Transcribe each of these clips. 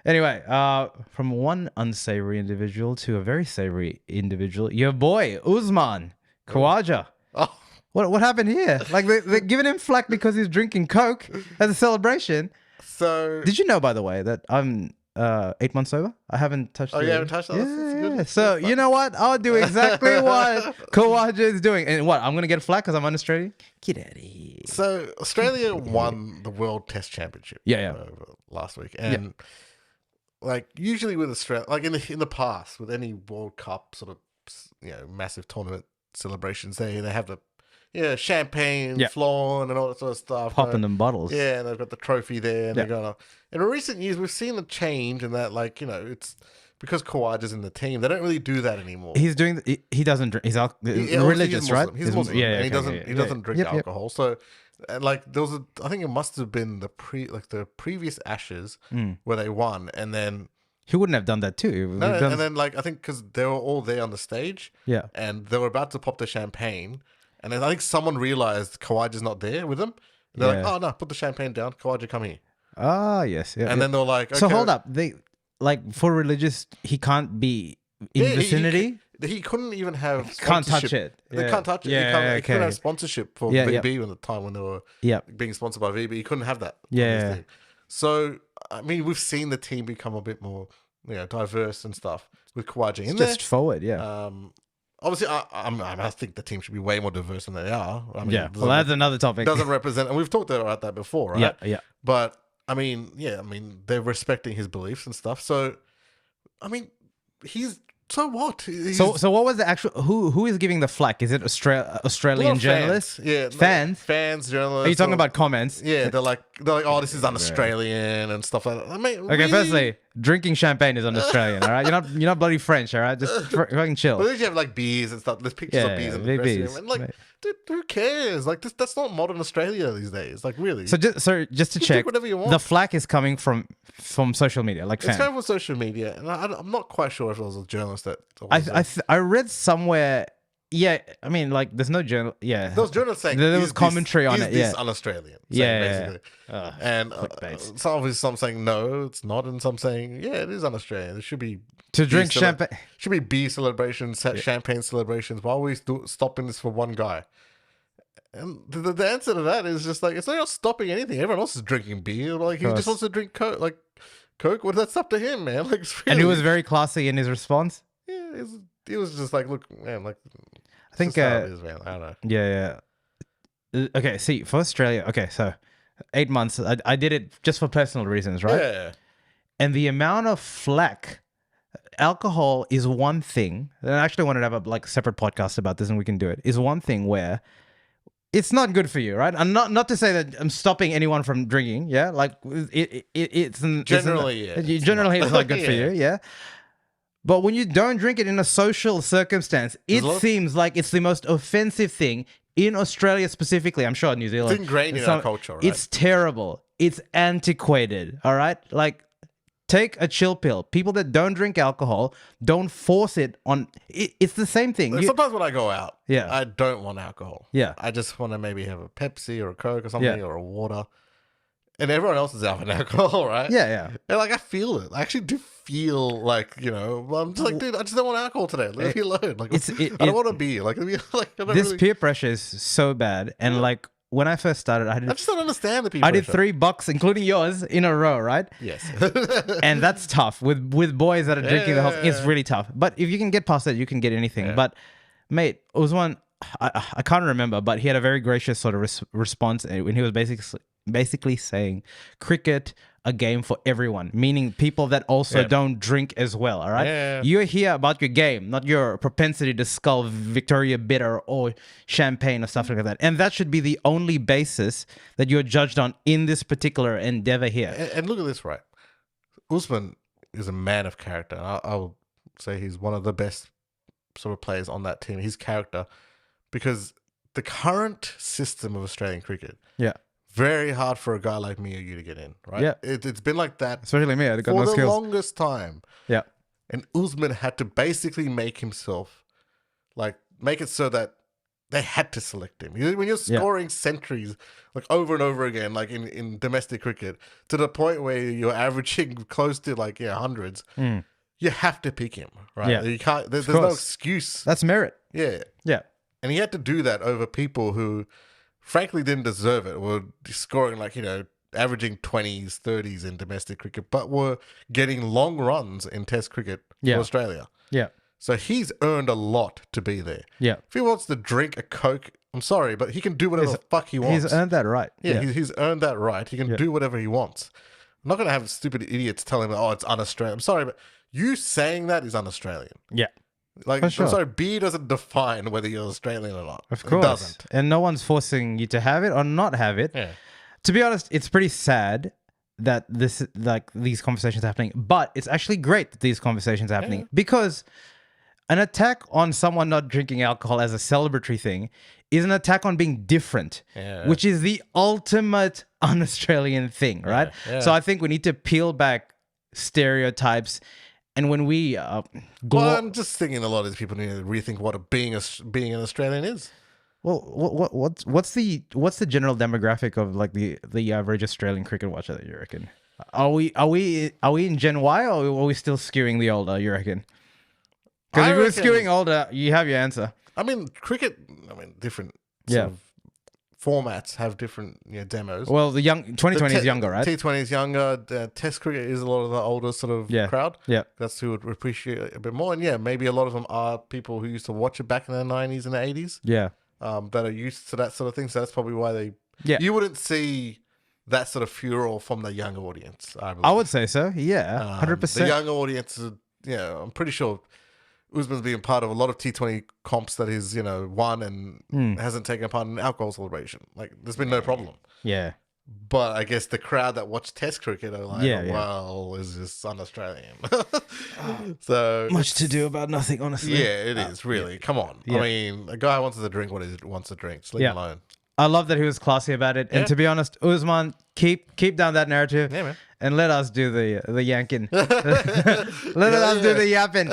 Anyway, from one unsavory individual to a very savory individual, your boy Usman Khawaja. Oh, What happened here? Like they're giving him flack because he's drinking Coke as a celebration. so Did you know, by the way, that I'm 8 months sober? I haven't touched. you haven't touched that? That's good. Yeah. So you know what? I'll do exactly what Khawaja is doing. And what? I'm gonna get flack because I'm Unaustralian? Get out of here. So Australia won the World Test Championship. Yeah. Last week, and like usually with Australia, like in the past with any World Cup sort of massive tournament celebrations, they have the champagne flowing and all that sort of stuff. Popping them bottles. Yeah, and they've got the trophy there, and they're going. In recent years, we've seen a change in that, like it's because Khawaja's in the team, they don't really do do that anymore. He's doing. He doesn't drink. He's religious, right? He's Muslim. Yeah, and he doesn't drink alcohol. So, and like there was I think it must have been the previous Ashes where they won, and then he wouldn't have done that too. and then like I think because they were all there on the stage, and they were about to pop the champagne, and then I think someone realized Khawaja's not there with them. And they're like, oh no, put the champagne down, Khawaja, come here. Ah, yes, yeah. And then they're like, okay. So hold up, they like for religious, he can't be in vicinity. He couldn't even have sponsorship. Can't touch it. They can't touch it. Yeah, he couldn't have sponsorship for VB at the time when they were being sponsored by VB. He couldn't have that. Yeah. So I mean, we've seen the team become a bit more, diverse and stuff with Khawaja in there. Just forward, yeah. Obviously, I think the team should be way more diverse than they are. I mean, well, that's another topic. Doesn't represent, and we've talked about that before, right? Yeah. But I mean, they're respecting his beliefs and stuff. So, I mean, so what? So what was the actual? Who is giving the flack? Is it Australian journalists? Fans, journalists. Are you talking about comments? Yeah, they're like, oh, this is un-Australian and stuff like that. I mean, okay, firstly, drinking champagne is un-Australian. All right, you're not bloody French. All right, just fucking chill. But then you have like beers and stuff. There's pictures of beers in the dressing room, and like, dude, who cares? Like, that's not modern Australia these days. Like, really. So just to check, whatever you want. The flack is coming from social media, like fans. It's coming from social media, and I'm not quite sure if it was a journalist that. I read somewhere. Yeah, I mean, like, there's no journal. Yeah, there was journalists saying there was commentary on it. Is un-Australian? Yeah, basically. And some saying no, it's not, and some saying it is un-Australian. It should be to drink champagne. Should be beer celebrations, champagne celebrations. Why are we stopping this for one guy? And the answer to that is just like it's not stopping anything. Everyone else is drinking beer. Like he just wants to drink Coke. Like Coke, well, that's up to him, man. Like, really, and he was very classy in his response. Yeah, he was just like, look, man, like. I think it is, man. I don't know. Yeah. Okay, see, for Australia, okay, so 8 months, I did it just for personal reasons, right? Yeah. And the amount of flack, alcohol is one thing, and I actually wanted to have a separate podcast about this and we can do it, is one thing where it's not good for you, right? And not to say that I'm stopping anyone from drinking, yeah? Like, it's generally it's not good for you, yeah? But when you don't drink it in a social circumstance, it seems like it's the most offensive thing in Australia specifically. I'm sure New Zealand. It's ingrained in our culture, right? It's terrible. It's antiquated, all right? Like, take a chill pill. People that don't drink alcohol, don't force it on... It's the same thing. Sometimes when I go out, yeah, I don't want alcohol. Yeah. I just want to maybe have a Pepsi or a Coke or something or a water. And everyone else is out for alcohol, right? Yeah. And like, I feel it. I actually do feel like, I'm just like, dude, I just don't want alcohol today. Leave me alone. Like, I don't want to be like, this peer pressure is so bad. And like, when I first started, I just don't understand the peer pressure. I did $3, including yours, in a row, right? Yes. And that's tough with boys that are drinking the whole. It's really tough. But if you can get past it, you can get anything. Yeah. But mate, Usman, I can't remember, but he had a very gracious sort of response when he was basically saying cricket, a game for everyone, meaning people that also don't drink as well, all right? Yeah. You're here about your game, not your propensity to scull Victoria Bitter or champagne or stuff like that. And that should be the only basis that you're judged on in this particular endeavor here. And look at this, right? Usman is a man of character. I would say he's one of the best sort of players on that team. His character, because the current system of Australian cricket, very hard for a guy like me or you to get in, right? Yeah. It's been like that. Especially me. I've got for no the skills. longest time. Yeah. And Usman had to basically make himself, like, make it so that they had to select him. When you're scoring centuries like over and over again, like in domestic cricket, to the point where you're averaging close to like hundreds, you have to pick him, right? Yeah. You can't. There's no excuse. That's merit. Yeah. Yeah. And he had to do that over people who, frankly, didn't deserve it. Were scoring like, averaging 20s, 30s in domestic cricket, but were getting long runs in Test cricket for Australia. Yeah. So he's earned a lot to be there. Yeah. If he wants to drink a Coke, I'm sorry, but he can do whatever the fuck he wants. He's earned that right. Yeah, he's earned that right. He can do whatever he wants. I'm not going to have stupid idiots telling me, it's un-Australian. I'm sorry, but you saying that is un-Australian. Yeah. Like, For sure. I'm sorry, B doesn't define whether you're Australian or not. Of course. It doesn't. And no one's forcing you to have it or not have it. Yeah. To be honest, it's pretty sad that these conversations are happening, but it's actually great that these conversations are happening because an attack on someone not drinking alcohol as a celebratory thing is an attack on being different, which is the ultimate un-Australian thing, right? Yeah. So I think we need to peel back stereotypes. And when we well, I'm just thinking a lot of these people need to rethink what being an Australian is. Well, what's the general demographic of like the average Australian cricket watcher that you reckon? Are we in Gen Y or are we still skewing the older? You reckon? Because if we're skewing older, you have your answer. I mean, cricket. Different sort of formats have different demos. Well, the 2020 is younger, right? T20 is younger. Test cricket is a lot of the older sort of crowd. Yeah, that's who would appreciate it a bit more. And maybe a lot of them are people who used to watch it back in the 90s and the 80s. Yeah. That are used to that sort of thing. So that's probably why they... Yeah. You wouldn't see that sort of furor from the younger audience, I believe. I would say so. Yeah, 100%. The younger audience, I'm pretty sure Usman's been part of a lot of T20 comps that he's, won and hasn't taken part in an alcohol celebration. Like, there's been no problem. Yeah. But I guess the crowd that watch Test cricket are like, well, is this un-Australian? So much to do about nothing, honestly. Yeah, it is, really. Come on. Yeah. I mean, a guy wants to drink what he wants to drink. Just leave him alone. I love that he was classy about it. And to be honest, Usman, keep down that narrative. Yeah, man. And let us do the yanking. Let us do the yapping.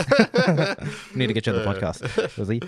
Need to get you on the podcast, Rosie.